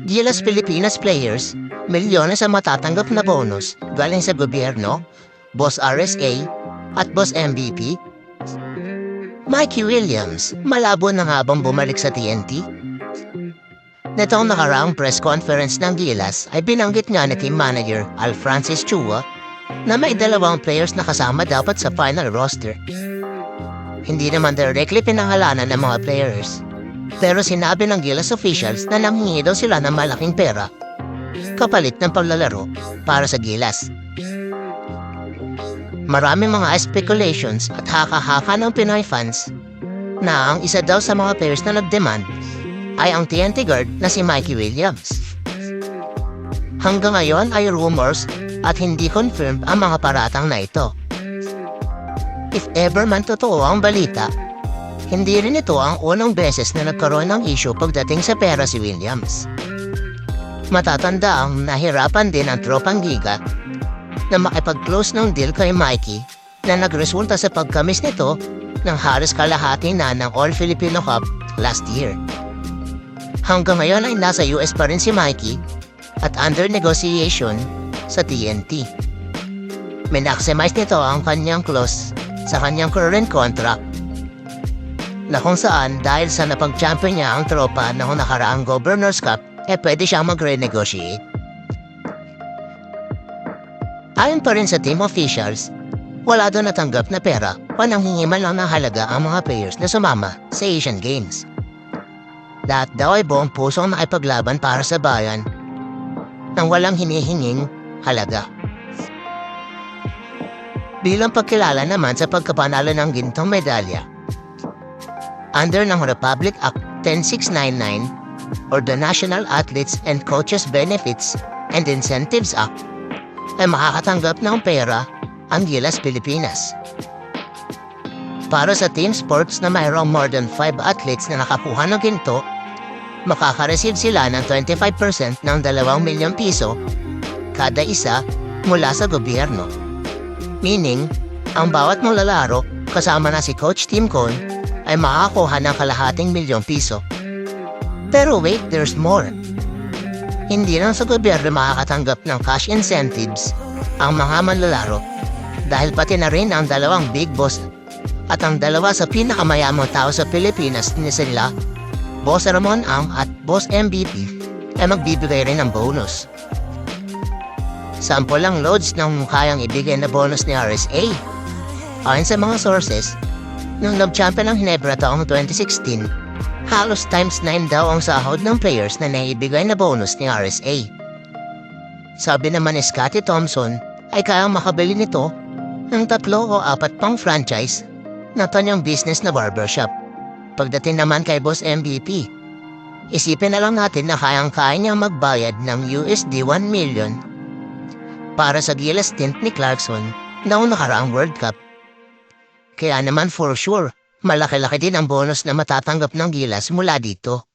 Gilas Pilipinas players, milyones ang matatanggap na bonus galing sa gobyerno, Boss RSA, at Boss MVP. Mikey Williams, malabo na nga bang bumalik sa TNT? Netong nakaraang press conference ng Gilas ay binanggit nga ni team manager Al Francis Chua na may 2 players na kasama dapat sa final roster. Hindi naman directly pinangalanan ng mga players, pero sinabi ng Gilas officials na nanghingi daw sila ng malaking pera kapalit ng paglalaro para sa Gilas. Maraming mga speculations at haka-haka ng Pinoy fans na ang isa daw sa mga players na nag-demand ay ang TNT guard na si Mikey Williams. Hanggang ngayon ay rumors at hindi confirmed ang mga paratang na ito. If ever man totoo ang balita, hindi rin ito ang unang beses na nagkaroon ng issue pagdating sa pera si Williams. Matatanda ang nahirapan din ang tropang Giga na makipag-close ng deal kay Mikey na nagresulta sa pagkamis nito ng halos kalahati na ng All-Filipino Cup last year. Hanggang ngayon ay nasa US pa rin si Mikey at under negotiation sa TNT. Minaximize nito ang kanyang clause sa kanyang current contract na kung saan dahil sa napag-champion niya ang tropa noong nakaraang Governor's Cup, pwede siyang mag-renegotiate. Ayon pa rin sa team officials, wala doon natanggap na pera o nanghingi man lang ng halaga ang mga players na sumama sa Asian Games. Lahat daw ay buong pusong nakipaglaban para sa bayan nang walang hinihinging halaga. Bilang pagkilala naman sa pagkapanalo ng gintong medalya, under ng Republic Act 10699 or the National Athletes and Coaches Benefits and Incentives Act, ay makakatanggap ng pera ang Gilas Pilipinas. Para sa team sports na mayroong more than 5 athletes na nakakuha ng ginto, makaka-receive sila ng 25% ng 2 milyong piso kada isa mula sa gobyerno. Meaning, ang bawat maglalaro kasama na si Coach Tim Cone ay makakakuha ng kalahating milyong piso. Pero wait, there's more. Hindi lang sa gobyerno makakatanggap ng cash incentives ang mga manlalaro dahil pati na rin ang 2 big boss at ang 2 sa pinakamayamang tao sa Pilipinas ni sila, Boss Ramon Ang at Boss MVP, ay magbibigay rin ng bonus. Sample lang loads ng kayang ibigay na bonus ni RSA. Ayon sa mga sources, nung nag-champion ng Hinebra taong 2016, halos times 9 daw ang sahod ng players na naibigay na bonus ni RSA. Sabi naman ni Scottie Thompson ay kayang makabili nito ng 3 o 4 pang franchise na kanyang business na barbershop. Pagdating naman kay Boss MVP, isipin na lang natin na kayang-kaya niyang magbayad ng USD 1 million para sa Gilas stint ni Clarkson noong nakaraang World Cup. Kaya naman for sure, malaki-laki din ang bonus na matatanggap ng Gilas mula dito.